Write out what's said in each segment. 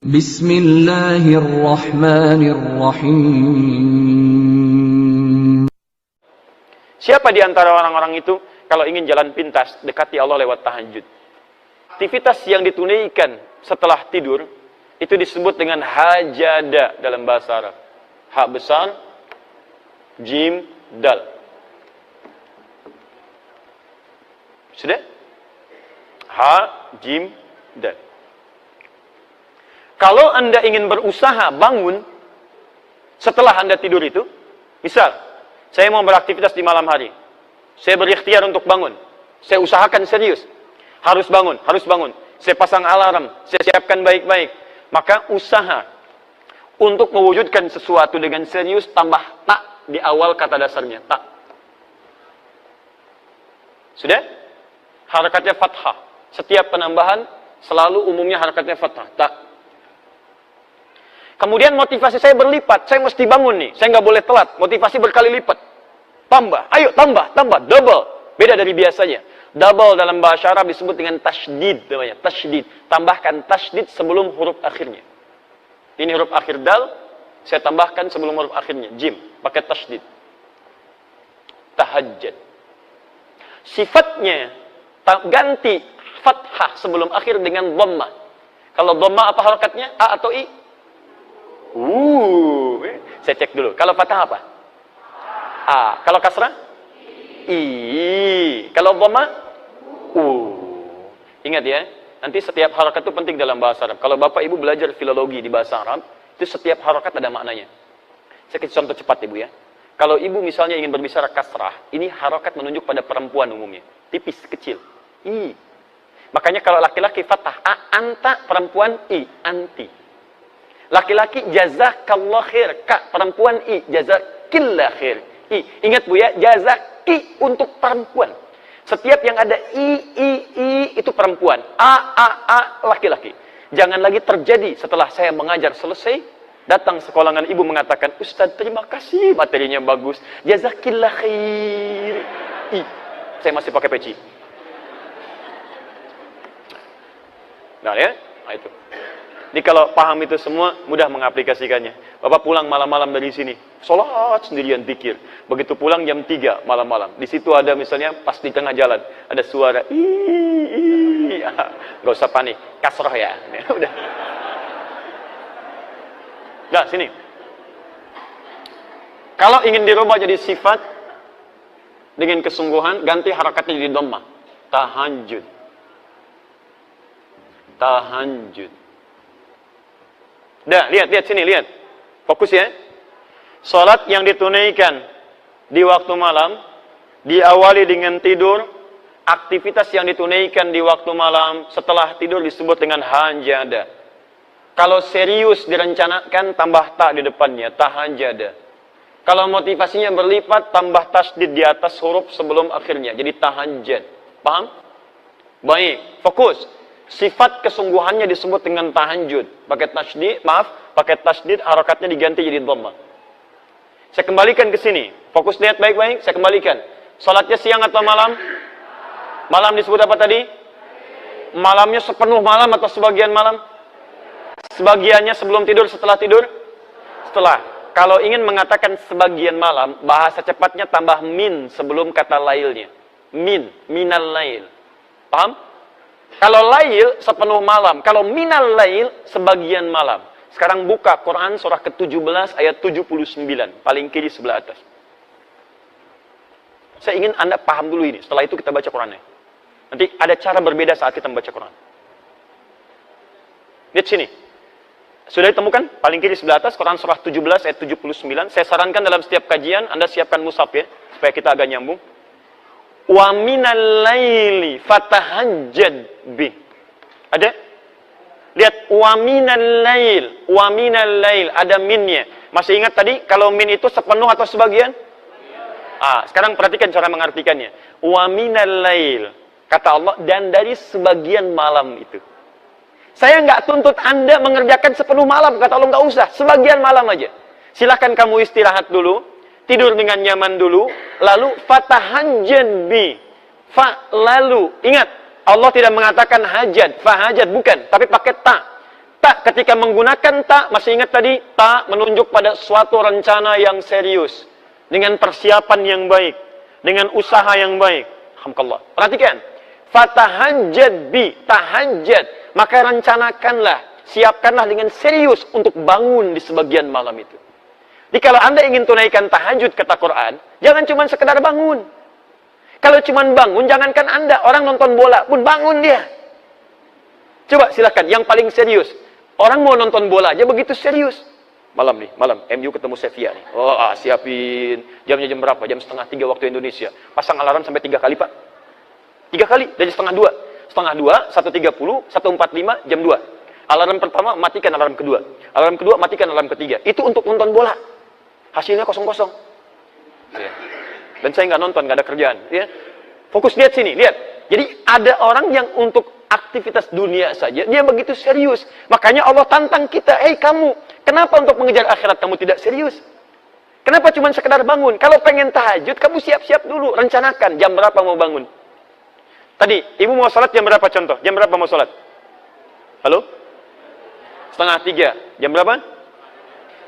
Bismillahirrahmanirrahim. Siapa di antara orang-orang itu kalau ingin jalan pintas dekati Allah lewat tahajud? Aktivitas yang ditunaikan setelah tidur itu disebut dengan hajada dalam bahasa Arab. Ha besar, jim, dal. Sudah? Ha, jim, dal. Kalau Anda ingin berusaha bangun setelah Anda tidur itu, misal, saya mau beraktivitas di malam hari. Saya berikhtiar untuk bangun. Saya usahakan serius. Harus bangun, harus bangun. Saya pasang alarm, saya siapkan baik-baik. Maka usaha untuk mewujudkan sesuatu dengan serius tambah tak di awal kata dasarnya, tak. Sudah? Harakatnya fathah. Setiap penambahan selalu umumnya harakatnya fathah, tak. Kemudian motivasi saya berlipat, saya mesti bangun nih, saya nggak boleh telat, motivasi berkali lipat. Tambah, ayo tambah, double. Beda dari biasanya. Double dalam bahasa Arab disebut dengan tasydid namanya, tasydid. Tambahkan tasydid sebelum huruf akhirnya. Ini huruf akhir dal, saya tambahkan sebelum huruf akhirnya, jim, pakai tasydid. Tahajjud. Sifatnya ganti fathah sebelum akhir dengan dhammah. Kalau dhammah apa harakatnya? A atau I? Saya cek dulu. Kalau fathah apa? A. Kalau kasrah? I. Kalau dhamma? Ingat ya, nanti setiap harakat itu penting dalam bahasa Arab. Kalau Bapak Ibu belajar filologi di bahasa Arab, itu setiap harakat ada maknanya. Saya kasih contoh cepat Ibu ya. Kalau Ibu misalnya ingin berbicara kasrah, ini harakat menunjuk pada perempuan umumnya. Tipis, kecil. I. Makanya kalau laki-laki fathah A, anta, perempuan I, anti. Laki-laki jazakallah khair, kak, perempuan I, jazakillah khair. I. Ingat Bu ya, jazaki untuk perempuan. Setiap yang ada I itu perempuan. A laki-laki. Jangan lagi terjadi setelah saya mengajar selesai, datang sekolahan ibu mengatakan, Ustaz terima kasih, materinya bagus, jazakillah khair. I. Saya masih pakai peci. Nah ya, nah itu. Jadi kalau paham itu semua, mudah mengaplikasikannya. Bapak pulang malam-malam dari sini, sholat sendirian zikir. Begitu pulang jam 3 malam-malam. Di situ ada misalnya pas di tengah jalan, ada suara, nggak usah panik, kasroh ya. Udah. Nah, sini. Kalau ingin dirubah jadi sifat, dengan kesungguhan, ganti harakatnya jadi dhammah. Tahajud. Tahajud. Dah, lihat sini, lihat. Fokus ya. Salat yang ditunaikan di waktu malam, diawali dengan tidur, aktivitas yang ditunaikan di waktu malam, setelah tidur disebut dengan hajada. Kalau serius direncanakan, tambah tak di depannya, tahajada. Kalau motivasinya berlipat, tambah tasdid di atas huruf sebelum akhirnya, jadi tahajjud. Paham? Baik, fokus. Sifat kesungguhannya disebut dengan tahajud. Pakai tasydid, harakatnya diganti jadi dhammah. Saya kembalikan ke sini. Fokus lihat baik-baik, saya kembalikan. Salatnya siang atau malam? Malam disebut apa tadi? Malamnya sepenuh malam atau sebagian malam? Sebagiannya sebelum tidur, setelah tidur? Setelah. Kalau ingin mengatakan sebagian malam, bahasa cepatnya tambah min sebelum kata lailnya. Minal lail. Paham? Kalau lail sepenuh malam, kalau minal lail sebagian malam. Sekarang buka Quran surah ke-17 ayat 79, paling kiri sebelah atas. Saya ingin Anda paham dulu ini, setelah itu kita baca Qurannya. Nanti ada cara berbeda saat kita membaca Quran. Lihat sini. Sudah ditemukan? Paling kiri sebelah atas, Quran surah 17 ayat 79. Saya sarankan dalam setiap kajian, Anda siapkan mushaf ya, supaya kita agak nyambung. Wa minal laili fatahajjad bih. Ada? Lihat, wa minal lail, ada minnya. Masih ingat tadi kalau min itu sepenuh atau sebagian? Sekarang perhatikan cara mengartikannya. Wa minal lail, kata Allah, dan dari sebagian malam itu. Saya nggak tuntut Anda mengerjakan sepenuh malam, kata Allah, nggak usah, sebagian malam aja. Silahkan kamu istirahat dulu, tidur dengan nyaman dulu, lalu fatahajjad bi. Lalu ingat, Allah tidak mengatakan hajat, fahajat, bukan, tapi pakai ta. Tak ketika menggunakan ta, masih ingat tadi, ta menunjuk pada suatu rencana yang serius. Dengan persiapan yang baik. Dengan usaha yang baik. Alhamdulillah. Perhatikan. Fatahajjad bi, tahajjad. Maka rencanakanlah, siapkanlah dengan serius untuk bangun di sebagian malam itu. Jadi kalau Anda ingin tunaikan tahajud, kata Quran, jangan cuma sekedar bangun. Kalau cuma bangun, jangankan Anda, orang nonton bola pun bangun dia. Coba silakan, yang paling serius. Orang mau nonton bola aja begitu serius. Malam nih, malam, MU ketemu Sevilla nih. Oh, siapin. Jamnya jam berapa? Jam 2:30 waktu Indonesia. Pasang alarm sampai 3 kali, Pak. 3 kali, dari 1:30. 1:30, 1:30, 1:45, jam 2. Alarm pertama, matikan alarm kedua. Alarm kedua, matikan alarm ketiga. Itu untuk nonton bola. Hasilnya kosong-kosong. Ya. Dan saya nggak nonton, nggak ada kerjaan. Ya. Fokus lihat sini, lihat. Jadi ada orang yang untuk aktivitas dunia saja, dia begitu serius. Makanya Allah tantang kita, kamu, kenapa untuk mengejar akhirat kamu tidak serius? Kenapa cuma sekedar bangun? Kalau pengen tahajud, kamu siap-siap dulu, rencanakan jam berapa mau bangun. Tadi, ibu mau sholat jam berapa contoh? Jam berapa mau sholat? Halo? 2:30. Jam berapa?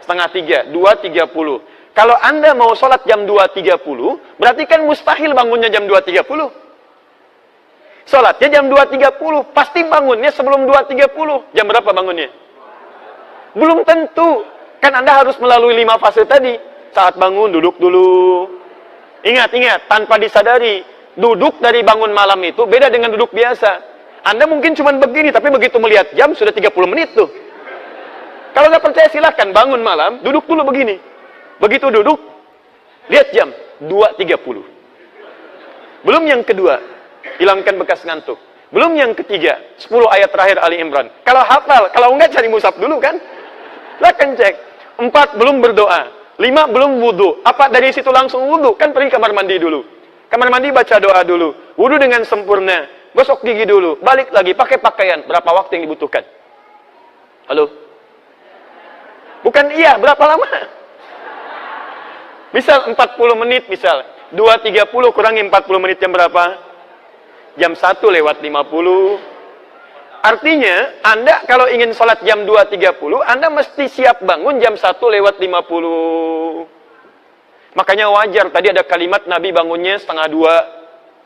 2:30, 2:30. Kalau Anda mau sholat jam 2:30, berarti kan mustahil bangunnya jam 2:30. Sholatnya jam 2:30, pasti bangunnya sebelum 2:30. Jam berapa bangunnya? Belum tentu. Kan Anda harus melalui 5 fase tadi. Saat bangun, duduk dulu. Ingat, tanpa disadari, duduk dari bangun malam itu beda dengan duduk biasa. Anda mungkin cuma begini, tapi begitu melihat jam, sudah 30 menit tuh. Kalau nggak percaya silahkan bangun malam, duduk dulu begini. Begitu duduk, lihat jam, 2:30. Belum yang kedua, hilangkan bekas ngantuk. Belum yang ketiga, 10 ayat terakhir Ali Imran. Kalau hafal, kalau enggak cari mushaf dulu kan. Silahkan cek. 4, belum berdoa. 5, belum wudhu. Apa dari situ langsung wudhu? Kan pergi kamar mandi dulu. Kamar mandi baca doa dulu. Wudhu dengan sempurna. Gosok gigi dulu. Balik lagi, pakai pakaian. Berapa waktu yang dibutuhkan? Halo? Bukan iya, berapa lama? Misal 40 menit, misal. 2:30 kurangi 40 menit jam berapa? Jam 1:50. Artinya, Anda kalau ingin sholat jam 2:30, Anda mesti siap bangun jam 1:50. Makanya wajar, tadi ada kalimat Nabi bangunnya 1:30.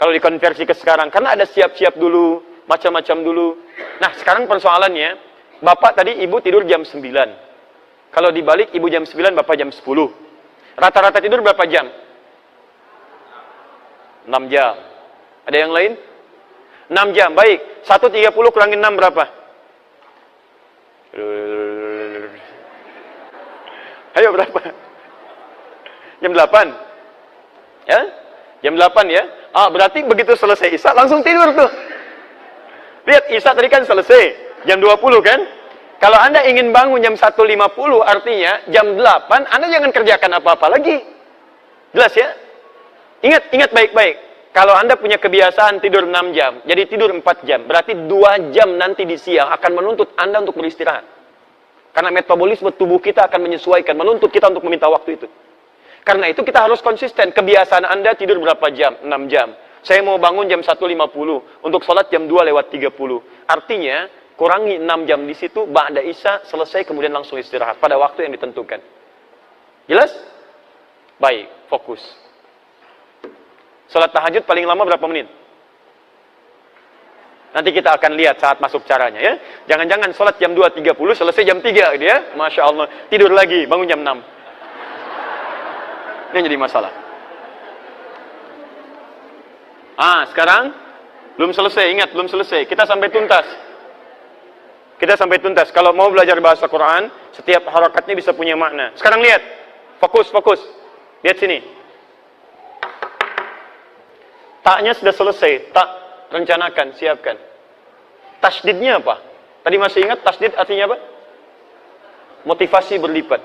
Kalau dikonversi ke sekarang. Karena ada siap-siap dulu, macam-macam dulu. Nah, sekarang persoalannya, Bapak tadi Ibu tidur jam 9. Kalau dibalik, Ibu jam 9, Bapak jam 10. Rata-rata tidur berapa jam? 6 jam. Ada yang lain? 6 jam, baik. 1:30 kurangin 6 berapa? Ayo berapa? Jam 8? Ya? Jam 8 ya? Berarti begitu selesai Isya langsung tidur tuh. Lihat, Isya tadi kan selesai. Jam 20 kan? Kalau Anda ingin bangun jam 1:50, artinya jam 8, Anda jangan kerjakan apa-apa lagi. Jelas ya? Ingat baik-baik. Kalau Anda punya kebiasaan tidur 6 jam, jadi tidur 4 jam, berarti 2 jam nanti di siang akan menuntut Anda untuk beristirahat. Karena metabolisme tubuh kita akan menyesuaikan, menuntut kita untuk meminta waktu itu. Karena itu kita harus konsisten. Kebiasaan Anda tidur berapa jam? 6 jam. Saya mau bangun jam 1:50, untuk sholat jam 2:30. Artinya, kurangi 6 jam di situ, ba'da Isya, selesai, kemudian langsung istirahat pada waktu yang ditentukan. Jelas? Baik, fokus. Salat tahajud paling lama berapa menit? Nanti kita akan lihat saat masuk caranya ya. Jangan-jangan salat jam 2:30, selesai jam 3 gitu ya. Masya Allah, tidur lagi, bangun jam 6. Ini yang jadi masalah. Sekarang belum selesai, ingat belum selesai. Kita sampai tuntas. Kalau mau belajar bahasa Quran, setiap harakatnya bisa punya makna. Sekarang lihat. Fokus. Lihat sini. Taknya sudah selesai. Tak, rencanakan, siapkan. Tasdidnya apa? Tadi masih ingat tasdid artinya apa? Motivasi berlipat.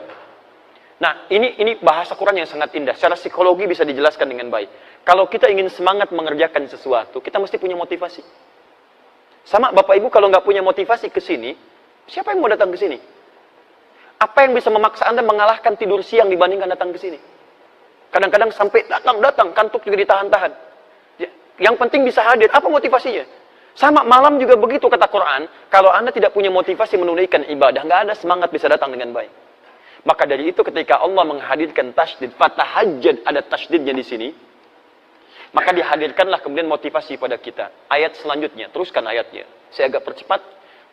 Nah, ini bahasa Quran yang sangat indah. Secara psikologi bisa dijelaskan dengan baik. Kalau kita ingin semangat mengerjakan sesuatu, kita mesti punya motivasi. Sama Bapak Ibu kalau nggak punya motivasi ke sini, siapa yang mau datang ke sini? Apa yang bisa memaksa Anda mengalahkan tidur siang dibandingkan datang ke sini? Kadang-kadang sampai datang, kantuk juga ditahan-tahan. Yang penting bisa hadir. Apa motivasinya? Sama malam juga begitu kata Quran. Kalau Anda tidak punya motivasi menunaikan ibadah, nggak ada semangat bisa datang dengan baik. Maka dari itu ketika Allah menghadirkan tasydid, fatahajjad, ada tasydidnya di sini, maka dihadirkanlah kemudian motivasi pada kita. Ayat selanjutnya, teruskan ayatnya. Saya agak percepat.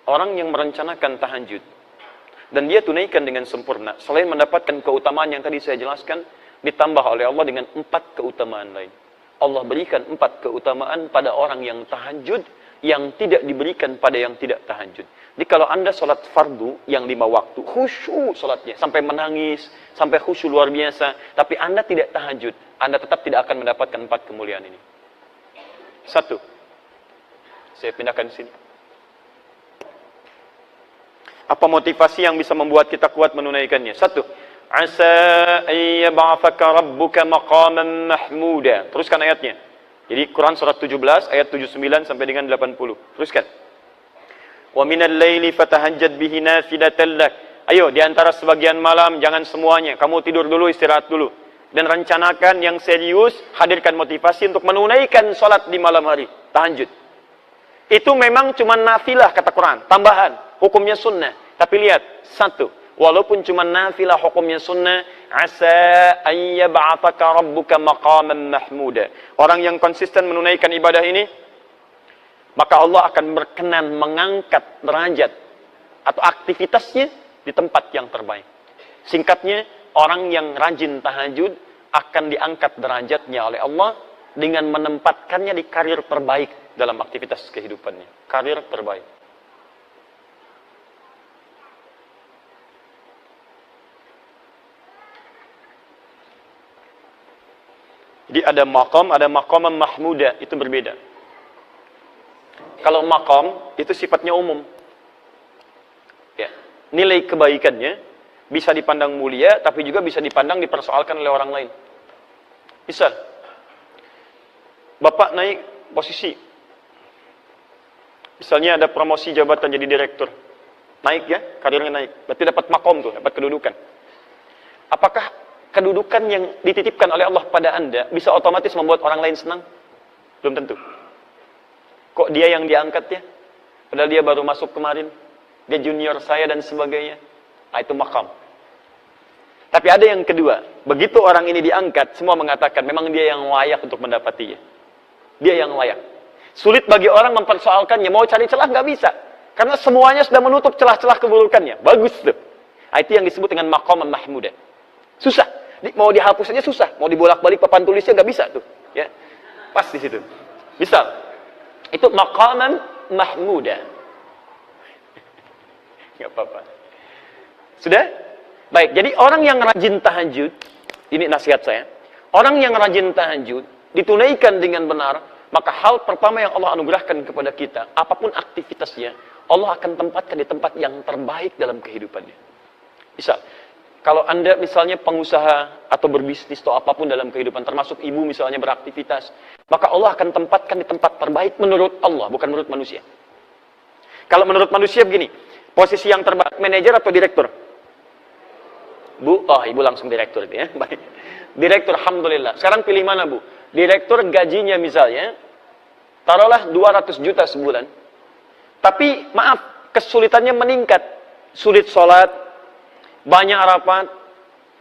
Orang yang merencanakan tahajud dan dia tunaikan dengan sempurna, selain mendapatkan keutamaan yang tadi saya jelaskan, ditambah oleh Allah dengan 4 keutamaan lain. Allah berikan 4 keutamaan pada orang yang tahajud yang tidak diberikan pada yang tidak tahajud. Jadi kalau Anda sholat fardu yang 5 waktu, khusyuk sholatnya, sampai menangis, sampai khusyuk luar biasa, tapi Anda tidak tahajud, Anda tetap tidak akan mendapatkan 4 kemuliaan ini. 1. Saya pindahkan di sini. Apa motivasi yang bisa membuat kita kuat menunaikannya? 1. Asa ayyab'athaka rabbuka maqaman mahmuda. Teruskan ayatnya. Jadi Quran surat 17 ayat 79 sampai dengan 80. Teruskan. Wa minal laili fatahajjad bihi nafilatan lak. Ayo, di antara sebagian malam, jangan semuanya. Kamu tidur dulu, istirahat dulu. Dan rencanakan yang serius, hadirkan motivasi untuk menunaikan salat di malam hari. Tahajud. Itu memang cuma nafilah kata Quran, tambahan. Hukumnya sunnah. Tapi lihat, 1. Walaupun cuma nafilah hukumnya sunnah, asa ayyab'athaka rabbuka maqaman mahmuda. Orang yang konsisten menunaikan ibadah ini, maka Allah akan berkenan mengangkat derajat atau aktivitasnya di tempat yang terbaik. Singkatnya, orang yang rajin tahajud akan diangkat derajatnya oleh Allah dengan menempatkannya di karir terbaik dalam aktivitas kehidupannya. Karir terbaik. Jadi ada maqam mahmuda, itu berbeda. Kalau maqam itu sifatnya umum. Ya. Nilai kebaikannya bisa dipandang mulia, tapi juga bisa dipandang dipersoalkan oleh orang lain. Misal, Bapak naik posisi. Misalnya ada promosi jabatan jadi direktur. Naik ya, karirnya naik. Berarti dapat maqam tuh, dapat kedudukan. Apakah kedudukan yang dititipkan oleh Allah pada Anda bisa otomatis membuat orang lain senang? Belum tentu. Kok dia yang diangkat ya? Padahal dia baru masuk kemarin. Dia junior saya dan sebagainya. Nah, itu maqam. Tapi ada yang kedua. Begitu orang ini diangkat, semua mengatakan memang dia yang layak untuk mendapatinya. Dia yang layak. Sulit bagi orang mempersoalkannya. Mau cari celah nggak bisa. Karena semuanya sudah menutup celah-celah keburukannya. Bagus tuh. Nah, itu yang disebut dengan maqam mahmuda. Susah. Mau dihapus aja susah. Mau dibolak-balik papan tulisnya nggak bisa tuh. Ya. Pas di situ. Misal, itu maqaman mahmuda. Nggak apa-apa. Sudah? Baik, jadi orang yang rajin tahajud, ini nasihat saya. Orang yang rajin tahajud, ditunaikan dengan benar, maka hal pertama yang Allah anugerahkan kepada kita, apapun aktivitasnya, Allah akan tempatkan di tempat yang terbaik dalam kehidupannya. Misal, kalau Anda misalnya pengusaha atau berbisnis atau apapun dalam kehidupan, termasuk ibu misalnya beraktivitas, maka Allah akan tempatkan di tempat terbaik menurut Allah, bukan menurut manusia. Kalau menurut manusia begini, posisi yang terbaik, manajer atau direktur? Bu, oh ibu langsung direktur itu ya. Baik. Direktur, alhamdulillah. Sekarang pilih mana bu? Direktur gajinya misalnya, taruhlah 200 juta sebulan. Tapi maaf, kesulitannya meningkat. Sulit sholat, banyak rapat,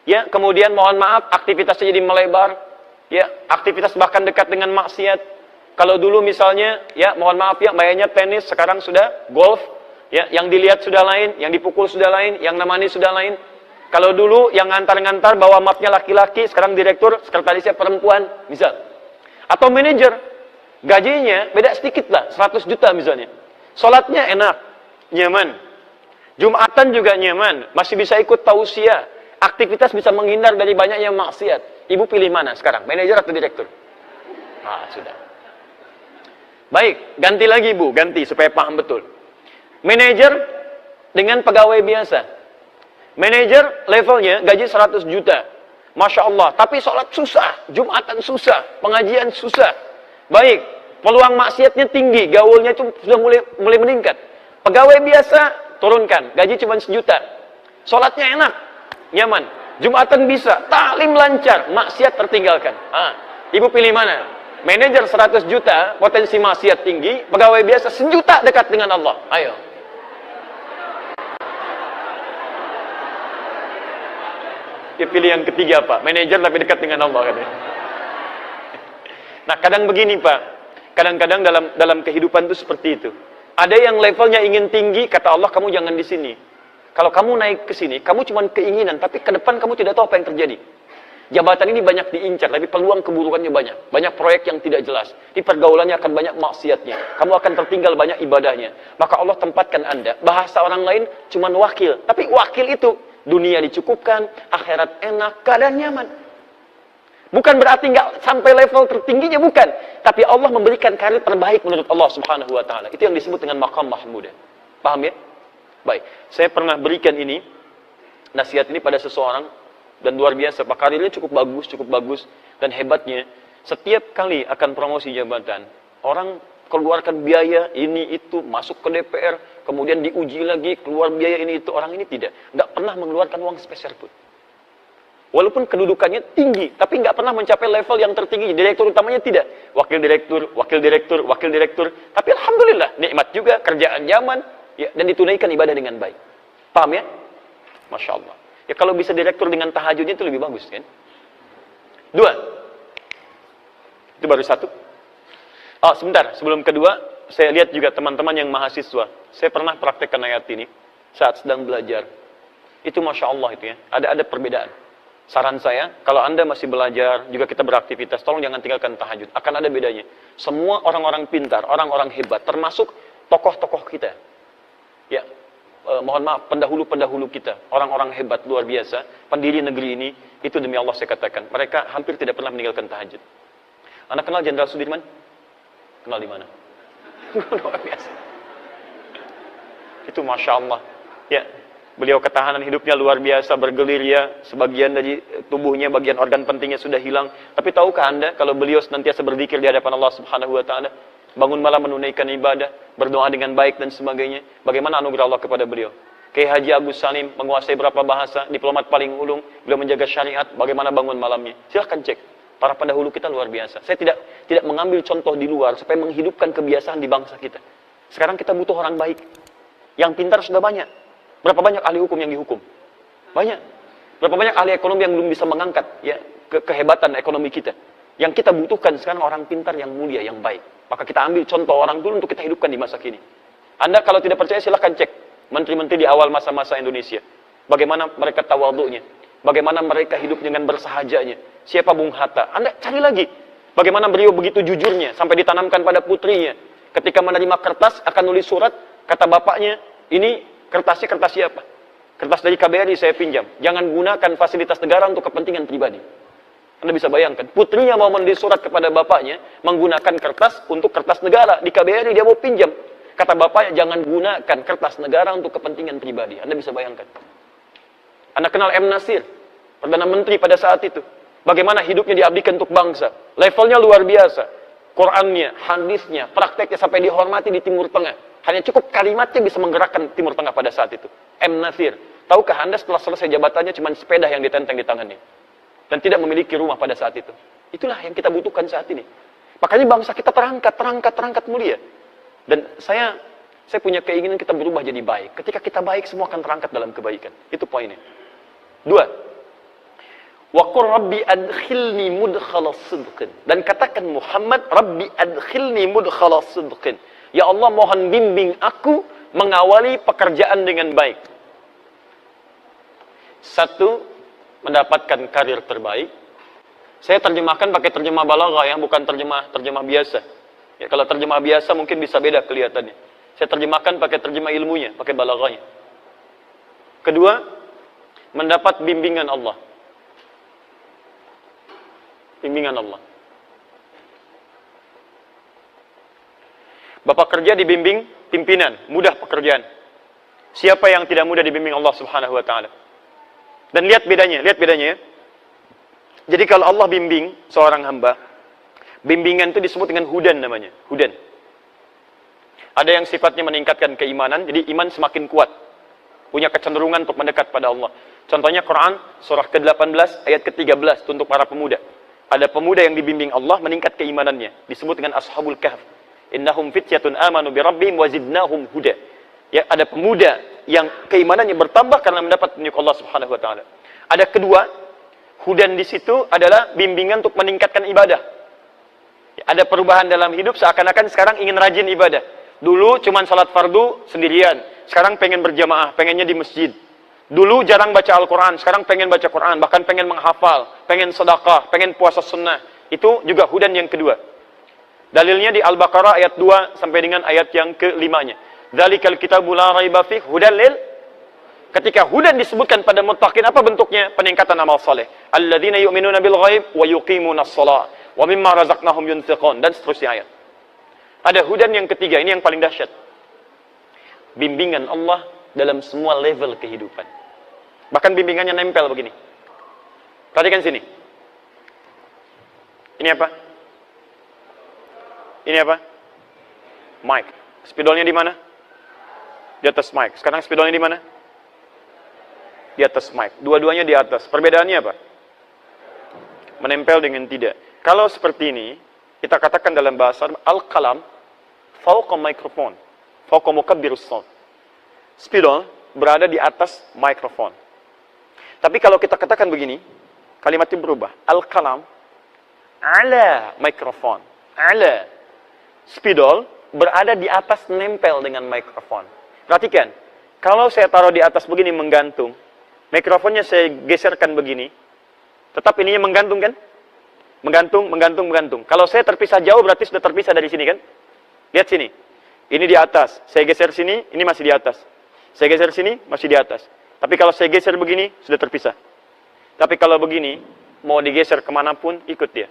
ya, kemudian mohon maaf aktivitasnya jadi melebar, ya, aktivitas bahkan dekat dengan maksiat. Kalau dulu misalnya, ya, mohon maaf ya, mainnya tenis, sekarang sudah golf, ya, yang dilihat sudah lain, yang dipukul sudah lain, yang nemani sudah lain. Kalau dulu yang ngantar-ngantar bawa mapnya laki-laki, sekarang direktur, sekretarisnya perempuan, misal. Atau manajer, gajinya beda sedikit lah, 100 juta misalnya. Sholatnya enak, nyaman. Jumatan juga nyaman, masih bisa ikut tausiah. Aktivitas bisa menghindar dari banyaknya maksiat. Ibu pilih mana sekarang, manajer atau direktur? Ah, sudah. Baik, ganti lagi Bu, ganti supaya paham betul. Manajer dengan pegawai biasa. Manajer levelnya gaji 100 juta. Masya Allah, tapi sholat susah, Jumatan susah, pengajian susah. Baik, peluang maksiatnya tinggi, gaulnya itu sudah mulai meningkat. Pegawai biasa, turunkan, gaji cuma 1 juta. Sholatnya enak, nyaman. Jumatan bisa, taklim lancar, maksiat tertinggalkan. Ah, ibu pilih mana? Manajer 100 juta, potensi maksiat tinggi, pegawai biasa 1 juta dekat dengan Allah. Ayo. Dia pilih yang ketiga, Pak. Manajer lebih dekat dengan Allah katanya. Nah, kadang begini, Pak. Kadang-kadang dalam kehidupan itu seperti itu. Ada yang levelnya ingin tinggi, kata Allah, kamu jangan di sini. Kalau kamu naik ke sini, kamu cuma keinginan, tapi ke depan kamu tidak tahu apa yang terjadi. Jabatan ini banyak diincar, tapi peluang keburukannya banyak. Banyak proyek yang tidak jelas. Di pergaulannya akan banyak maksiatnya. Kamu akan tertinggal banyak ibadahnya. Maka Allah tempatkan Anda. Bahasa orang lain cuma wakil. Tapi wakil itu, dunia dicukupkan, akhirat enak, keadaan nyaman. Bukan berarti nggak sampai level tertingginya, bukan. Tapi Allah memberikan karir terbaik menurut Allah Subhanahu wa Ta'ala. Itu yang disebut dengan maqam mahmudah. Paham ya? Baik. Saya pernah berikan ini, nasihat ini pada seseorang, dan luar biasa. Pak, karirnya cukup bagus. Dan hebatnya, setiap kali akan promosi jabatan, orang keluarkan biaya ini itu, masuk ke DPR, kemudian diuji lagi, keluar biaya ini itu. Orang ini tidak. Nggak pernah mengeluarkan uang sepeser pun. Walaupun kedudukannya tinggi, tapi nggak pernah mencapai level yang tertinggi. Direktur utamanya tidak. Wakil direktur. Tapi alhamdulillah, nikmat juga, kerjaan nyaman, ya, dan ditunaikan ibadah dengan baik. Paham ya? Masya Allah. Ya kalau bisa direktur dengan tahajudnya itu lebih bagus kan? 2. Itu baru 1. Oh, sebentar. Sebelum kedua, saya lihat juga teman-teman yang mahasiswa. Saya pernah praktekkan ayat ini saat sedang belajar. Itu Masya Allah itu ya. Ada perbedaan. Saran saya, kalau Anda masih belajar, juga kita beraktivitas, tolong jangan tinggalkan tahajud. Akan ada bedanya. Semua orang-orang pintar, orang-orang hebat, termasuk tokoh-tokoh kita. Ya, mohon maaf, pendahulu-pendahulu kita. Orang-orang hebat, luar biasa. Pendiri negeri ini, itu demi Allah saya katakan. Mereka hampir tidak pernah meninggalkan tahajud. Anda kenal Jenderal Sudirman? Kenal di mana? Luar biasa. Itu Masya Allah. Ya. Beliau ketahanan hidupnya luar biasa, bergelir ya, sebagian dari tubuhnya, bagian organ pentingnya sudah hilang. Tapi tahukah Anda, kalau beliau senantiasa berzikir di hadapan Allah Subhanahu wa Ta'ala, bangun malam menunaikan ibadah, berdoa dengan baik dan sebagainya, bagaimana anugerah Allah kepada beliau? Kiai Haji Agus Salim menguasai berapa bahasa, diplomat paling ulung, beliau menjaga syariat, bagaimana bangun malamnya? Silahkan cek. Para pendahulu kita luar biasa. Saya tidak mengambil contoh di luar supaya menghidupkan kebiasaan di bangsa kita. Sekarang kita butuh orang baik. Yang pintar sudah banyak. Berapa banyak ahli hukum yang dihukum? Banyak. Berapa banyak ahli ekonomi yang belum bisa mengangkat ya kehebatan ekonomi kita? Yang kita butuhkan sekarang orang pintar yang mulia, yang baik. Maka kita ambil contoh orang dulu untuk kita hidupkan di masa kini. Anda kalau tidak percaya silahkan cek menteri-menteri di awal masa-masa Indonesia. Bagaimana mereka tawadhu'nya. Bagaimana mereka hidup dengan bersahajanya. Siapa Bung Hatta? Anda cari lagi. Bagaimana beliau begitu jujurnya sampai ditanamkan pada putrinya. Ketika menerima kertas akan nulis surat, kata bapaknya, ini kertasnya kertas siapa? Kertas dari KBRI saya pinjam. Jangan gunakan fasilitas negara untuk kepentingan pribadi. Anda bisa bayangkan, putrinya mau menulis surat kepada bapaknya, menggunakan kertas untuk kertas negara. Di KBRI dia mau pinjam. Kata bapaknya, jangan gunakan kertas negara untuk kepentingan pribadi. Anda bisa bayangkan. Anda kenal M. Nasir, Perdana Menteri pada saat itu. Bagaimana hidupnya diabdikan untuk bangsa. Levelnya luar biasa. Qurannya, hadisnya, prakteknya sampai dihormati di Timur Tengah. Hanya cukup kalimatnya bisa menggerakkan Timur Tengah pada saat itu. M. Nasir. Tahukah Anda setelah selesai jabatannya cuma sepeda yang ditenteng di tangannya. Dan tidak memiliki rumah pada saat itu. Itulah yang kita butuhkan saat ini. Makanya bangsa kita terangkat mulia. Dan saya punya keinginan kita berubah jadi baik. Ketika kita baik, semua akan terangkat dalam kebaikan. Itu poinnya. 2. Wa qur rabbi adkhilni mudkhalas sidqin. Dan katakan Muhammad, Rabbi adkhilni mudkhalas sidqin. Ya Allah, mohon bimbing aku mengawali pekerjaan dengan baik. 1, mendapatkan karir terbaik. Saya terjemahkan pakai terjemah balaghah ya, bukan terjemah biasa. Ya, kalau terjemah biasa mungkin bisa beda kelihatannya. Saya terjemahkan pakai terjemah ilmunya, pakai balaghahnya. 2, mendapat bimbingan Allah. Bimbingan Allah. Bapak kerja dibimbing pimpinan, mudah pekerjaan. Siapa yang tidak mudah dibimbing Allah Subhanahu wa Ta'ala? Dan lihat bedanya ya. Jadi kalau Allah bimbing seorang hamba, bimbingan itu disebut dengan hudan namanya, hudan. Ada yang sifatnya meningkatkan keimanan, jadi iman semakin kuat. Punya kecenderungan untuk mendekat pada Allah. Contohnya Quran, surah ke-18, ayat ke-13, untuk para pemuda. Ada pemuda yang dibimbing Allah meningkat keimanannya. Disebut dengan Ashabul Kahf. Innahum fityatun amanu bi rabbihim wa zidnahum huda. Ya, ada pemuda yang keimanannya bertambah karena mendapat petunjuk Allah Subhanahu wa taala. Ada kedua, hudan di situ adalah bimbingan untuk meningkatkan ibadah. Ya, ada perubahan dalam hidup seakan-akan sekarang ingin rajin ibadah. Dulu cuman salat fardu sendirian, sekarang pengen berjamaah, pengennya di masjid. Dulu jarang baca Al-Quran, sekarang pengen baca Quran, bahkan pengen menghafal, pengen sedekah, pengen puasa sunnah. Itu juga hudan yang kedua. Dalilnya di Al-Baqarah ayat 2 sampai dengan ayat yang ke-5-nya. Dzalikal kitabu la raiba fih hudan lil. Ketika hudan disebutkan pada muttaqin, apa bentuknya? Peningkatan amal saleh. Alladzina yu'minuna bil ghaib wa yuqimunas shalah wa mimma razaqnahum yunfiqun, dan seterusnya ayat. Ada hudan yang ketiga, ini yang paling dahsyat. Bimbingan Allah dalam semua level kehidupan. Bahkan bimbingannya nempel begini. Perhatikan sini. Ini apa? Ini apa? Mic. Spidolnya di mana? Di atas mic. Sekarang spidolnya di mana? Di atas mic. Dua-duanya di atas. Perbedaannya apa? Menempel dengan tidak. Kalau seperti ini, kita katakan dalam bahasa al-qalam fawqa mikrofon, fawqa mukabbirus shaut. Spidol berada di atas mikrofon. Tapi kalau kita katakan begini, kalimatnya berubah. Al-qalam ala mikrofon. Ala. Spidol berada di atas, nempel dengan mikrofon. Perhatikan, kalau saya taruh di atas begini menggantung, mikrofonnya saya geserkan begini, tetap ininya menggantung kan? Menggantung, menggantung, menggantung. Kalau saya terpisah jauh berarti sudah terpisah dari sini kan? Lihat sini. Ini di atas. Saya geser sini, ini masih di atas. Saya geser sini, masih di atas. Tapi kalau saya geser begini, sudah terpisah. Tapi kalau begini, mau digeser kemanapun, ikut dia.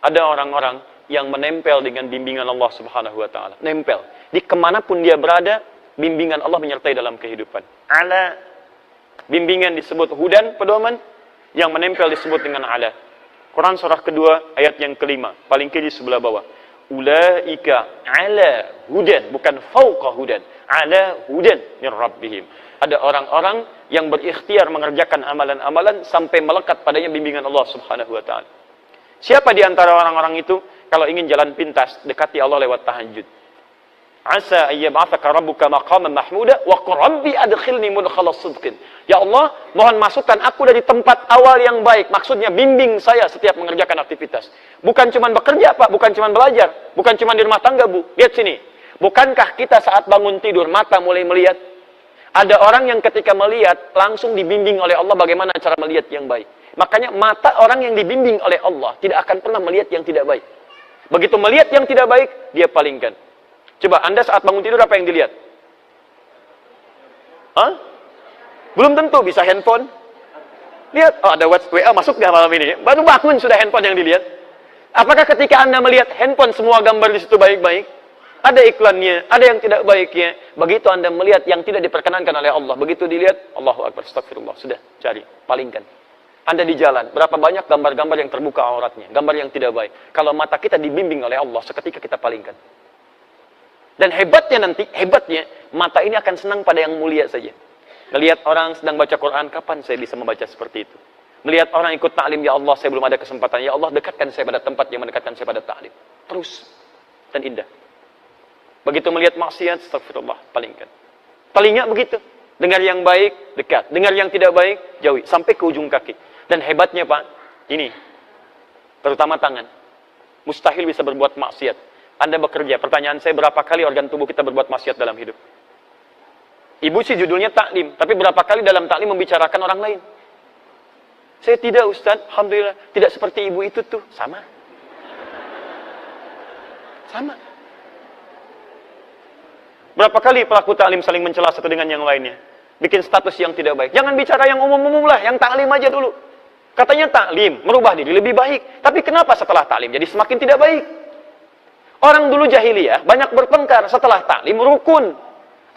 Ada orang-orang yang menempel dengan bimbingan Allah Subhanahu wa ta'ala. Nempel. Di kemanapun dia berada, bimbingan Allah menyertai dalam kehidupan. Ala. Bimbingan disebut hudan, pedoman. Yang menempel disebut dengan ala. Quran surah kedua, ayat yang kelima. Paling kiri sebelah bawah. Ulaika ala hudan. Bukan fauqa hudan. Ala hudan min rabbihim. Ada orang-orang yang berikhtiar mengerjakan amalan-amalan sampai melekat padanya bimbingan Allah Subhanahu wa ta'ala. Siapa di antara orang-orang itu? Kalau ingin jalan pintas, dekati Allah lewat tahajud. Asa ayyab'atsaka rabbuka maqaman mahmuda wa qur rabbi adkhilni mudkhala sidqin. Ya Allah, mohon masukkan aku dari tempat awal yang baik. Maksudnya bimbing saya setiap mengerjakan aktivitas. Bukan cuma bekerja, Pak, bukan cuma belajar, bukan cuma di rumah tangga, Bu. Lihat sini. Bukankah kita saat bangun tidur mata mulai melihat? Ada orang yang ketika melihat langsung dibimbing oleh Allah bagaimana cara melihat yang baik. Makanya mata orang yang dibimbing oleh Allah tidak akan pernah melihat yang tidak baik. Begitu melihat yang tidak baik, dia palingkan. Coba Anda saat bangun tidur apa yang dilihat? Hah? Belum tentu, bisa handphone. Lihat, oh ada WA masuk nggak malam ini? Baru bangun sudah handphone yang dilihat. Apakah ketika Anda melihat handphone semua gambar di situ baik-baik? Ada iklannya, ada yang tidak baiknya. Begitu Anda melihat yang tidak diperkenankan oleh Allah, begitu dilihat, Allahu Akbar, astagfirullah, sudah, cari, palingkan. Anda di jalan, berapa banyak gambar-gambar yang terbuka auratnya, gambar yang tidak baik. Kalau mata kita dibimbing oleh Allah, seketika kita palingkan. Dan hebatnya nanti, mata ini akan senang pada yang mulia saja. Melihat orang sedang baca Quran, kapan saya bisa membaca seperti itu? Melihat orang ikut ta'lim, ya Allah, saya belum ada kesempatan. Ya Allah, dekatkan saya pada tempat yang mendekatkan saya pada ta'lim. Terus, dan indah. Begitu melihat maksiat, astagfirullah, palingkan. Telinga begitu. Dengar yang baik, dekat. Dengar yang tidak baik, jauhi. Sampai ke ujung kaki. Dan hebatnya, Pak, ini. Terutama tangan. Mustahil bisa berbuat maksiat. Anda bekerja. Pertanyaan saya, berapa kali organ tubuh kita berbuat maksiat dalam hidup? Ibu sih judulnya taklim. Tapi berapa kali dalam taklim membicarakan orang lain? Saya tidak, Ustaz. Alhamdulillah. Tidak seperti ibu itu tuh. Sama. Sama. Berapa kali pelaku taklim saling mencela satu dengan yang lainnya? Bikin status yang tidak baik. Jangan bicara yang umum-umum lah, yang taklim aja dulu. Katanya taklim, merubah diri lebih baik. Tapi kenapa setelah taklim jadi semakin tidak baik? Orang dulu jahiliyah banyak bertengkar, setelah taklim rukun.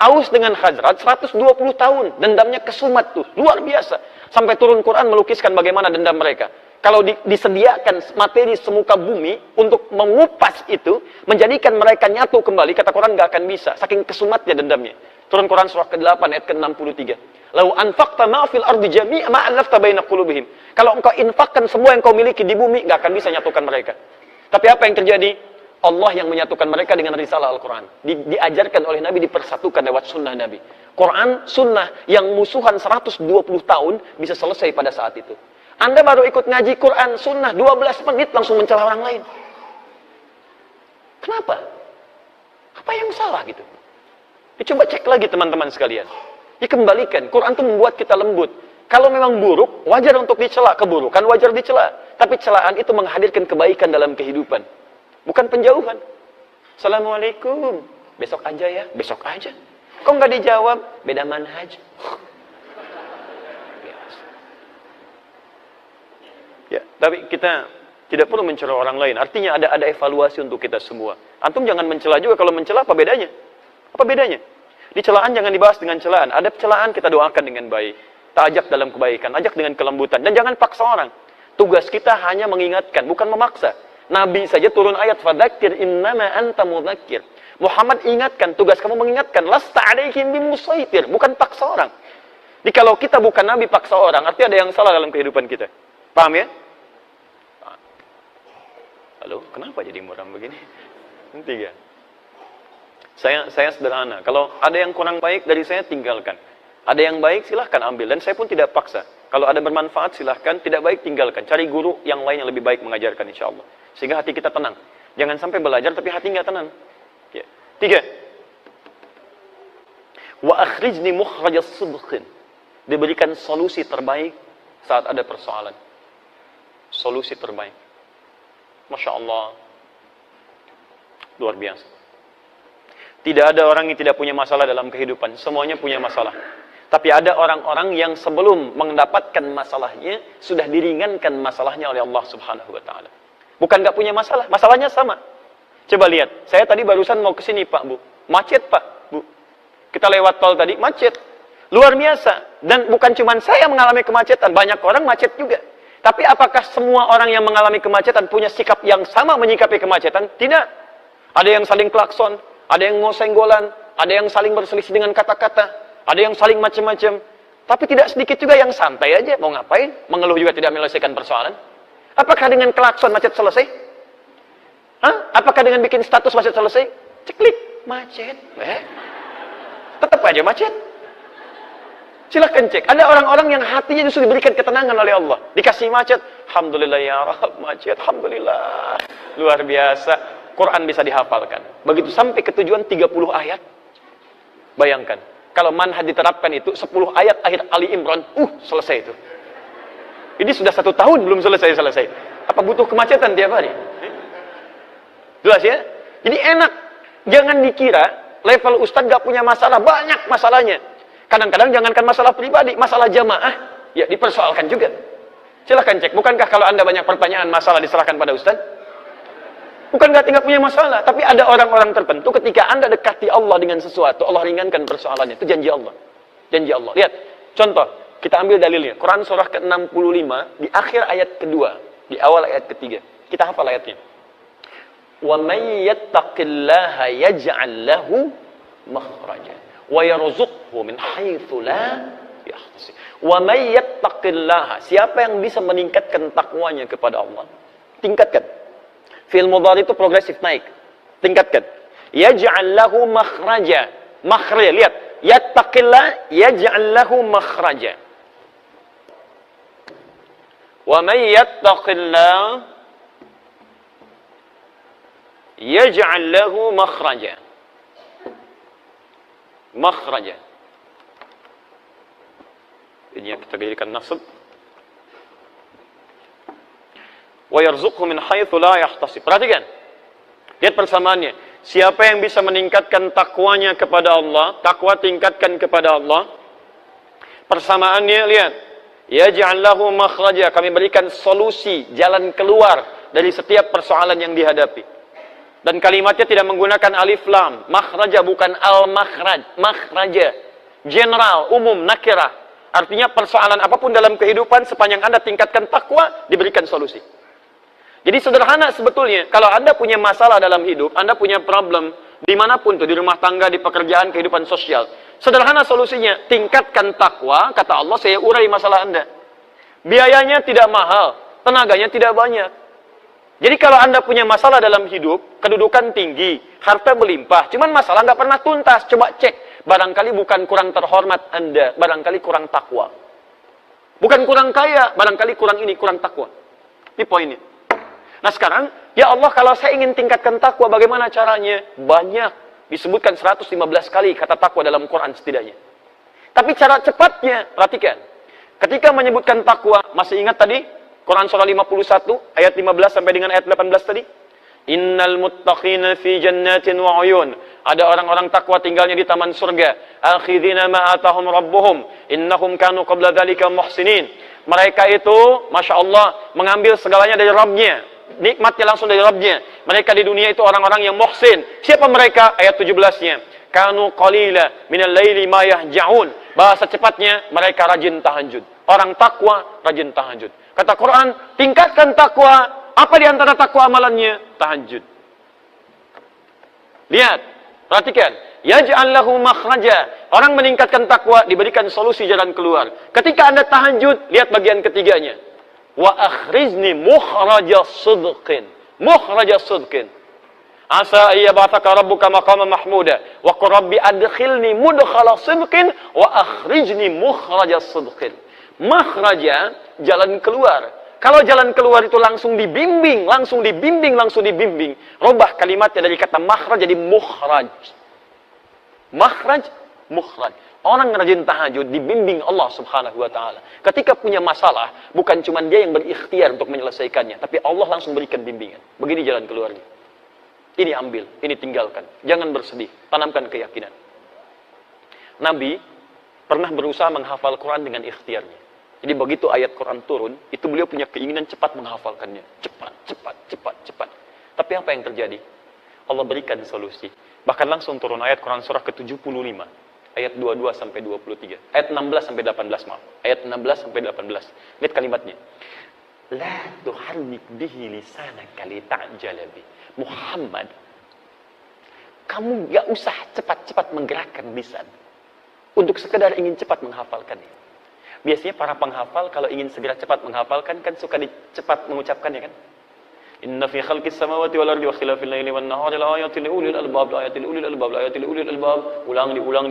Aus dengan Khazraj 120 tahun, dendamnya kesumat tuh, luar biasa. Sampai turun Quran melukiskan bagaimana dendam mereka. Kalau disediakan materi semuka bumi untuk mengupas itu, menjadikan mereka nyatu kembali, kata Quran nggak akan bisa, saking kesumatnya dendamnya. Turun Quran surah ke-8 ayat ke-63. Lau anfaqta ma fil ardi jami'a ma alafta baina qulubihim. Kalau engkau infakkan semua yang kau miliki di bumi, enggak akan bisa nyatukan mereka. Tapi apa yang terjadi? Allah yang menyatukan mereka dengan risalah Al-Quran. Diajarkan oleh Nabi, dipersatukan lewat sunnah Nabi. Quran, sunnah yang musuhan 120 tahun bisa selesai pada saat itu. Anda baru ikut ngaji Quran, sunnah 12 menit langsung mencela orang lain. Kenapa? Apa yang salah gitu? Coba cek lagi teman-teman sekalian. Dikembalikan, Quran itu membuat kita lembut. Kalau memang buruk, wajar untuk dicela. Keburukan wajar dicela. Tapi celaan itu menghadirkan kebaikan dalam kehidupan. Bukan penjauhan. Assalamualaikum. Besok aja ya. Besok aja. Kok nggak dijawab? Beda manhaj. Ya, tapi kita tidak perlu mencela orang lain. Artinya ada evaluasi untuk kita semua. Antum jangan mencela juga. Kalau mencela apa bedanya? Apa bedanya? Di celaan jangan dibahas dengan celaan. Ada celaan kita doakan dengan baik. Kita ajak dalam kebaikan, ajak dengan kelembutan. Dan jangan paksa orang. Tugas kita hanya mengingatkan, bukan memaksa. Nabi saja turun ayat, fadzakir innama anta mudzakir. Muhammad ingatkan, tugas kamu mengingatkan. Lasta alaihim bimusaitir, bukan paksa orang. Jadi kalau kita bukan Nabi paksa orang, artinya ada yang salah dalam kehidupan kita. Paham ya? Halo, kenapa jadi muram begini? Tiga. Saya sederhana. Kalau ada yang kurang baik dari saya, tinggalkan. Ada yang baik, silahkan ambil. Dan saya pun tidak paksa. Kalau ada bermanfaat, silahkan. Tidak baik, tinggalkan. Cari guru yang lain yang lebih baik mengajarkan, insya Allah. Sehingga hati kita tenang. Jangan sampai belajar, tapi hati nggak tenang. Ya. 3. Wa akhrijni mukhrajas sidqin. Diberikan solusi terbaik saat ada persoalan. Solusi terbaik. Masya Allah. Luar biasa. Tidak ada orang yang tidak punya masalah dalam kehidupan. Semuanya punya masalah. Tapi ada orang-orang yang sebelum mendapatkan masalahnya, sudah diringankan masalahnya oleh Allah Subhanahu wa Ta'ala. Bukan nggak punya masalah, masalahnya sama. Coba lihat, saya tadi barusan mau ke sini Pak Bu. Macet Pak Bu. Kita lewat tol tadi, macet. Luar biasa. Dan bukan cuma saya mengalami kemacetan, banyak orang macet juga. Tapi apakah semua orang yang mengalami kemacetan punya sikap yang sama menyikapi kemacetan? Tidak. Ada yang saling klakson, ada yang mau senggolan, ada yang saling berselisih dengan kata-kata. Ada yang saling macam-macam. Tapi tidak sedikit juga yang santai aja. Mau ngapain? Mengeluh juga tidak menyelesaikan persoalan. Apakah dengan klakson macet selesai? Hah? Apakah dengan bikin status macet selesai? Ceklik. Macet. Tetap aja macet. Silahkan cek. Ada orang-orang yang hatinya justru diberikan ketenangan oleh Allah. Dikasih macet. Alhamdulillah ya Rabb. Macet. Alhamdulillah. Luar biasa. Quran bisa dihafalkan. Begitu sampai ke tujuan 30 ayat. Bayangkan. Kalau manhaj diterapkan itu 10 ayat akhir Ali Imran, selesai itu. Ini sudah 1 tahun belum selesai. Apa butuh kemacetan tiap hari? Jelas ya? Jadi enak. Jangan dikira level ustadz gak punya masalah, banyak masalahnya. Kadang-kadang jangankan masalah pribadi, masalah jamaah, ya dipersoalkan juga. Silahkan cek. Bukankah kalau Anda banyak pertanyaan, masalah diserahkan pada ustadz? Bukan nggak tinggal punya masalah, tapi ada orang-orang tertentu ketika Anda dekati Allah dengan sesuatu, Allah ringankan persoalannya. Itu janji Allah. Janji Allah. Lihat, contoh, kita ambil dalilnya. Quran surah ke-65, di akhir ayat kedua, di awal ayat ketiga. Kita hafal ayatnya. Wa may yattaqillaha yaj'al lahu makhraja wa yarzuqhu min haitsu la yahtasib. Wa may yattaqillaha, siapa yang bisa meningkatkan takwanya kepada Allah? Tingkatkan. Fi'il mudhari itu progresif naik. Tingkatkan. Yaj'al lahu makhraja. Makhraja, lihat. Yattaqillah yaj'al lahu makhraja. Wa may yattaqillah yaj'al lahu makhraja. Makhraja. Ini yang kita jadikan nasab. Wa yarzuqhu min haitsu la yahtasib. Perhatikan. Lihat persamaannya. Siapa yang bisa meningkatkan takwanya kepada Allah, takwa tingkatkan kepada Allah. Persamaannya lihat. Yaj'al lahu makhraja, kami berikan solusi, jalan keluar dari setiap persoalan yang dihadapi. Dan kalimatnya tidak menggunakan alif lam. Makhraja bukan al-makhraj, makhraja. General, umum, nakirah. Artinya persoalan apapun dalam kehidupan sepanjang Anda tingkatkan takwa, diberikan solusi. Jadi sederhana sebetulnya, kalau Anda punya masalah dalam hidup, Anda punya problem, dimanapun tuh, di rumah tangga, di pekerjaan, kehidupan sosial. Sederhana solusinya, tingkatkan takwa, kata Allah, saya urai masalah Anda. Biayanya tidak mahal, tenaganya tidak banyak. Jadi kalau Anda punya masalah dalam hidup, kedudukan tinggi, harta berlimpah, cuman masalah nggak pernah tuntas, coba cek. Barangkali bukan kurang terhormat Anda, barangkali kurang takwa. Bukan kurang kaya, barangkali kurang ini, kurang takwa. Ini poinnya. Nah sekarang, ya Allah kalau saya ingin tingkatkan takwa, bagaimana caranya? Banyak. Disebutkan 115 kali kata takwa dalam Quran setidaknya. Tapi cara cepatnya, perhatikan. Ketika menyebutkan takwa, masih ingat tadi? Quran surah 51, ayat 15 sampai dengan ayat 18 tadi. Innal muttaqina fi jannatin wa uyun. Ada orang-orang takwa tinggalnya di taman surga. Akhidhina ma atahum rabbuhum. Innahum kanu qabla dhalika muhsinin. Mereka itu, Masya Allah, mengambil segalanya dari Rabbnya. Nikmatnya langsung dari Rabbnya. Mereka di dunia itu orang-orang yang muhsin. Siapa mereka? Ayat 17-nya. Kanu qalila minal laili ma yahja'un. Bahasa cepatnya, mereka rajin tahajud. Orang takwa, rajin tahajud. Kata Quran, tingkatkan takwa. Apa di antara takwa amalannya? Tahajud. Lihat, perhatikan. Yaj'al lahu makhraja. Orang meningkatkan takwa, diberikan solusi jalan keluar. Ketika Anda tahajud, lihat bagian ketiganya. Wa akhrizni mukhraja sidqin. Mukhraja sidqin. Asa ayyab'atsaka rabbuka maqaman mahmuda. Wa qur rabbi adkhilni mudkhala sidqin wa akhrijni mukhraja sidqin. Makhraja, jalan keluar. Kalau jalan keluar itu langsung dibimbing, langsung dibimbing, langsung dibimbing. Robah kalimatnya dari kata makhraj jadi mukhraj. Makhraj, mukhraj. Orang rajin tahajud dibimbing Allah Subhanahu wa taala. Ketika punya masalah, bukan cuma dia yang berikhtiar untuk menyelesaikannya, tapi Allah langsung berikan bimbingan. Begini jalan keluarnya. Ini ambil, ini tinggalkan. Jangan bersedih, tanamkan keyakinan. Nabi pernah berusaha menghafal Quran dengan ikhtiarnya. Jadi begitu ayat Quran turun, itu beliau punya keinginan cepat menghafalkannya. Cepat, cepat, cepat, cepat. Tapi apa yang terjadi? Allah berikan solusi. Bahkan langsung turun ayat Quran surah ke-75. Ayat 22 sampai 23. Ayat 16 sampai 18, maaf. Ayat 16 sampai 18. Lihat kalimatnya. La tuharrik bihi lisanaka lita'jala bi. Muhammad, kamu gak usah cepat-cepat menggerakkan lisan untuk sekedar ingin cepat menghafalkannya. Biasanya para penghafal kalau ingin segera cepat menghafalkan kan suka cepat mengucapkannya kan. Inna fi khalqis samawati wal ardi wa ikhtilafil laili wan nahari la ayatin li ulil albab, la ayatin li ulil albab, la ayatin li ulil albab. Ulang diulang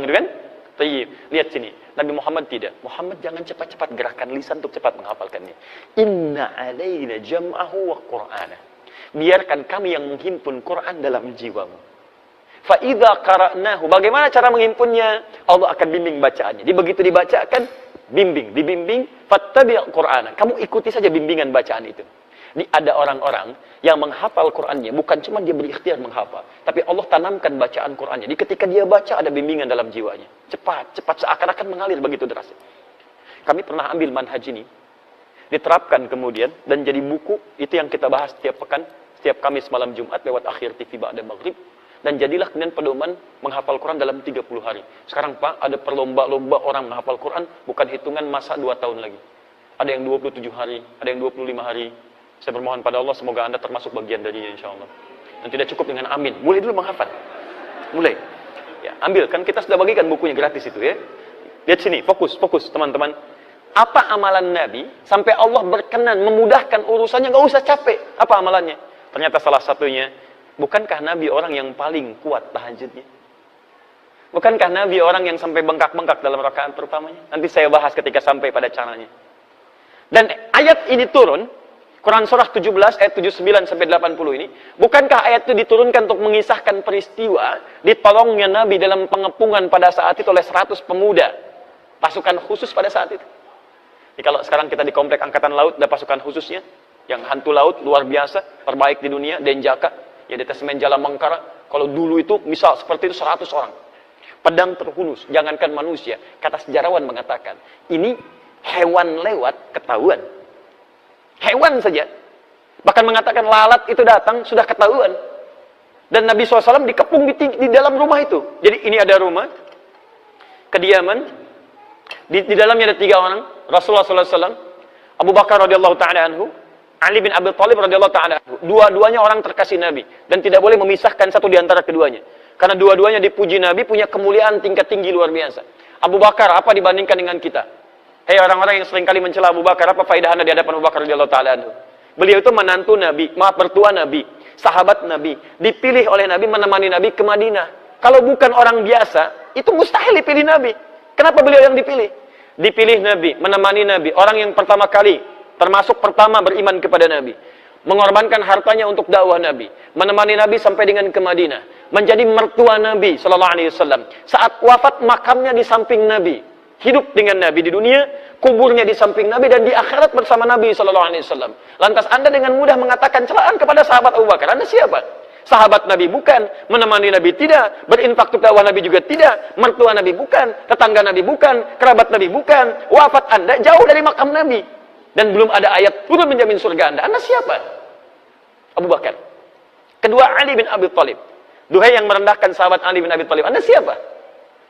gitu kan? Tayyib. Lihat sini. Nabi Muhammad tidak. Muhammad jangan cepat-cepat gerakan lisan untuk cepat menghafalkannya. Inna alaina jam'ahu wa qur'ana. Biarkan kami yang menghimpun Quran dalam jiwamu. Fa'idha qara'nahu. Bagaimana cara menghimpunnya? Allah akan bimbing bacaannya. Jadi begitu dibacakan, dibimbing, fattabi' Qur'ana. Kamu ikuti saja bimbingan bacaan itu. Ini ada orang-orang yang menghafal Qur'annya, bukan cuma dia berikhtiar menghafal, tapi Allah tanamkan bacaan Qur'annya. Jadi ketika dia baca ada bimbingan dalam jiwanya. Cepat, seakan-akan mengalir begitu deras. Kami pernah ambil manhaj ini, diterapkan kemudian dan jadi buku. Itu yang kita bahas setiap pekan, setiap Kamis malam Jumat lewat Akhir TV ba'da maghrib. Dan jadilah kemudian pedoman menghafal Quran dalam 30 hari. Sekarang Pak, ada perlomba-lomba orang menghafal Quran, bukan hitungan masa 2 tahun lagi. Ada yang 27 hari, ada yang 25 hari. Saya bermohon pada Allah, semoga Anda termasuk bagian darinya insya Allah. Dan tidak cukup dengan amin. Mulai dulu menghafal. Mulai. Ya, ambil, kan kita sudah bagikan bukunya gratis itu ya. Lihat sini, fokus teman-teman. Apa amalan Nabi, sampai Allah berkenan, memudahkan urusannya, gak usah capek. Apa amalannya? Ternyata salah satunya, bukankah Nabi orang yang paling kuat tahajudnya? Bukankah Nabi orang yang sampai bengkak-bengkak dalam rakaat pertamanya? Nanti saya bahas ketika sampai pada caranya. Dan ayat ini turun, Quran surah 17 ayat 79 sampai 80 ini, bukankah ayat itu diturunkan untuk mengisahkan peristiwa ditolongnya Nabi dalam pengepungan pada saat itu oleh 100 pemuda, pasukan khusus pada saat itu. Jadi kalau sekarang kita di komplek angkatan laut ada pasukan khususnya, yang hantu laut luar biasa, terbaik di dunia, Denjaka. Ya detasemen Jala Mangkara, kalau dulu itu misal seperti itu 100 orang. Pedang terhunus, jangankan manusia. Kata sejarawan mengatakan, ini hewan lewat ketahuan. Hewan saja. Bahkan mengatakan lalat itu datang sudah ketahuan. Dan Nabi SAW dikepung di dalam rumah itu. Jadi ini ada rumah, kediaman, di dalamnya ada 3 orang, Rasulullah SAW, Abu Bakar radhiyallahu ta'ala anhu, Ali bin Abi Thalib radhiyallahu ta'ala. Dua-duanya orang terkasih Nabi dan tidak boleh memisahkan satu di antara keduanya. Karena dua-duanya dipuji Nabi, punya kemuliaan tingkat tinggi luar biasa. Abu Bakar, apa dibandingkan dengan kita? Hei orang-orang yang seringkali mencela Abu Bakar, apa faedah Anda di hadapan Abu Bakar radhiyallahu taala anhu? Beliau itu menantu Nabi, mertua Nabi, sahabat Nabi, dipilih oleh Nabi menemani Nabi ke Madinah. Kalau bukan orang biasa, itu mustahil dipilih Nabi. Kenapa beliau yang dipilih? Dipilih Nabi, menemani Nabi, orang yang pertama kali, termasuk pertama beriman kepada Nabi. Mengorbankan hartanya untuk dakwah Nabi, menemani Nabi sampai dengan ke Madinah, menjadi mertua Nabi sallallahu alaihi wasallam. Saat wafat makamnya di samping Nabi, hidup dengan Nabi di dunia, kuburnya di samping Nabi, dan di akhirat bersama Nabi sallallahu alaihi wasallam. Lantas Anda dengan mudah mengatakan celaan kepada sahabat Abu Bakar. Anda siapa? Sahabat Nabi bukan, menemani Nabi tidak, berinfak untuk dakwah Nabi juga tidak, mertua Nabi bukan, tetangga Nabi bukan, kerabat Nabi bukan, wafat Anda jauh dari makam Nabi. Dan belum ada ayat turun menjamin surga Anda. Anda siapa? Abu Bakar. Kedua, Ali bin Abi Thalib. Duhai yang merendahkan sahabat Ali bin Abi Thalib. Anda siapa?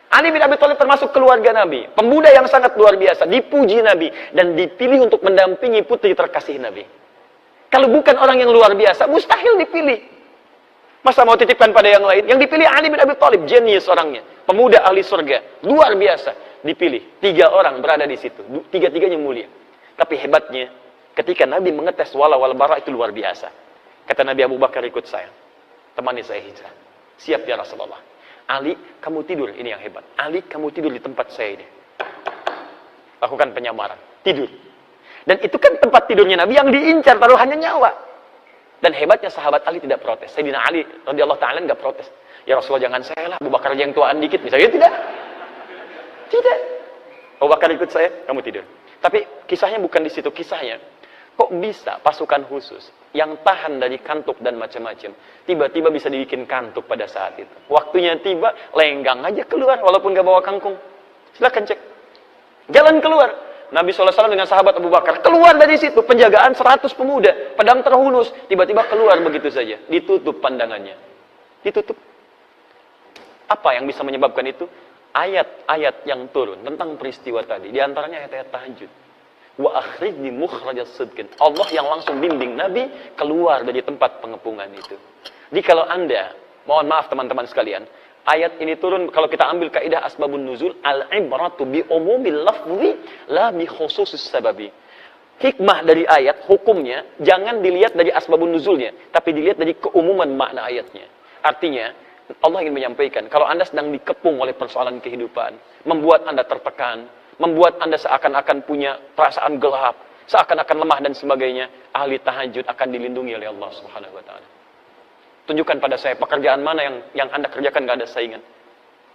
Ali bin Abi Thalib termasuk keluarga Nabi. Pemuda yang sangat luar biasa. Dipuji Nabi. Dan dipilih untuk mendampingi putri terkasih Nabi. Kalau bukan orang yang luar biasa, mustahil dipilih. Masa mau titipkan pada yang lain? Yang dipilih Ali bin Abi Thalib. Jenius orangnya. Pemuda ahli surga. Luar biasa. Dipilih. 3 orang berada di situ. Tiga-tiganya mulia. Tapi hebatnya, ketika Nabi mengetes wala wal bara itu luar biasa. Kata Nabi, Abu Bakar, ikut saya. Temani saya hijrah. Siap ya Rasulullah. Ali, kamu tidur. Ini yang hebat. Ali, kamu tidur di tempat saya ini. Lakukan penyamaran. Tidur. Dan itu kan tempat tidurnya Nabi yang diincar taruhannya nyawa. Dan hebatnya sahabat Ali tidak protes. Sayyidina Ali radhiyallahu ta'ala enggak protes. Ya Rasulullah, jangan saya lah. Abu Bakar yang tuaan dikit. Misalnya tidak. Tidak. Abu Bakar, ikut saya. Kamu tidur. Tapi kisahnya bukan di situ. Kisahnya, kok bisa pasukan khusus yang tahan dari kantuk dan macam-macam tiba-tiba bisa dibikin kantuk pada saat itu. Waktunya tiba, lenggang aja keluar walaupun gak bawa kangkung. Silahkan cek. Jalan keluar. Nabi SAW dengan sahabat Abu Bakar keluar dari situ. Penjagaan 100 pemuda. Pedang terhunus. Tiba-tiba keluar begitu saja. Ditutup pandangannya. Ditutup. Apa yang bisa menyebabkan itu? Ayat-ayat yang turun tentang peristiwa tadi. Di antaranya ayat-ayat tahajud. Wa akhrijni mukhrajas sidqin. Allah yang langsung bimbing Nabi keluar dari tempat pengepungan itu. Jadi kalau Anda, mohon maaf teman-teman sekalian, ayat ini turun kalau kita ambil kaidah asbabun nuzul, al-ibratu bi umumil lafzi la bi khususis sababi. Hikmah dari ayat, hukumnya jangan dilihat dari asbabun nuzulnya, tapi dilihat dari keumuman makna ayatnya. Artinya, Allah ingin menyampaikan, kalau Anda sedang dikepung oleh persoalan kehidupan, membuat Anda tertekan, membuat Anda seakan-akan punya perasaan gelap, seakan-akan lemah dan sebagainya, ahli tahajud akan dilindungi oleh Allah Subhanahu wa taala. Tunjukkan pada saya pekerjaan mana yang Anda kerjakan gak ada saingan.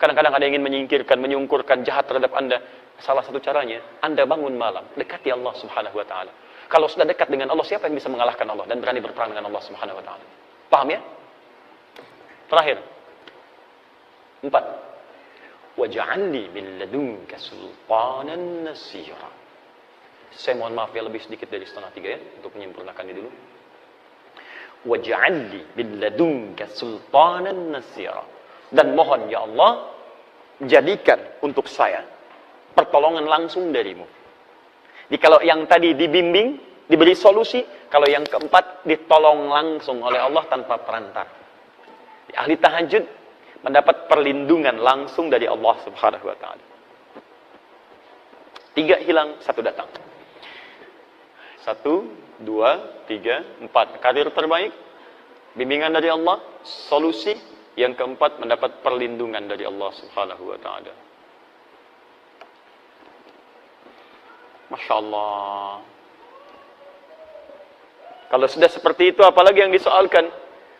Kadang-kadang ada yang ingin menyingkirkan, menyungkurkan jahat terhadap Anda. Salah satu caranya, Anda bangun malam, dekati Allah Subhanahu wa taala. Kalau sudah dekat dengan Allah, siapa yang bisa mengalahkan Allah dan berani berperang dengan Allah Subhanahu wa taala? Paham ya? Terakhir. 4. Waj'alni min ladunka sultanan nasira. Saya mohon maaf ya, lebih sedikit dari 2:30 ya, untuk menyempurnakan ini dulu. Waj'alni min ladunka sultanan nasira. Dan mohon ya Allah, jadikan untuk saya pertolongan langsung darimu. Jadi kalau yang tadi dibimbing, diberi solusi, kalau yang keempat ditolong langsung oleh Allah tanpa perantara. Ahli tahajud mendapat perlindungan langsung dari Allah Subhanahu wa taala. 3 hilang, 1 datang. 1, 2, 3, 4. Karir terbaik, bimbingan dari Allah, solusi. Yang keempat, mendapat perlindungan dari Allah Subhanahu wa taala. Masya Allah. Kalau sudah seperti itu, apalagi yang disoalkan?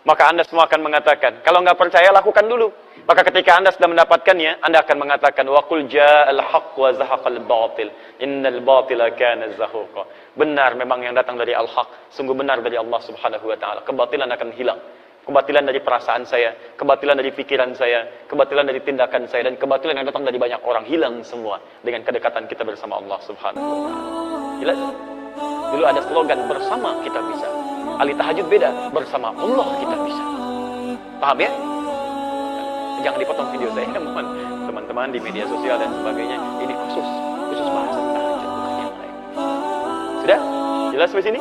Maka Anda semua akan mengatakan, kalau nggak percaya, lakukan dulu. Maka ketika Anda sudah mendapatkannya, Anda akan mengatakan, wa qul ja'al haqq wa zahaqal batil, innal batila kana zahuqa. Benar memang yang datang dari al-haq, sungguh benar dari Allah Subhanahu wa taala. Kebatilan akan hilang. Kebatilan dari perasaan saya, kebatilan dari pikiran saya, kebatilan dari tindakan saya, dan kebatilan yang datang dari banyak orang hilang semua dengan kedekatan kita bersama Allah Subhanahu wa taala. Jelas? Dulu ada slogan, bersama kita bisa. Ahli tahajud beda, bersama Allah kita bisa. Paham ya? Jangan dipotong video saya, mohon teman-teman di media sosial dan sebagainya. Ini khusus bahas tahajud, bukan yang lain. Sudah? Jelas sampai sini?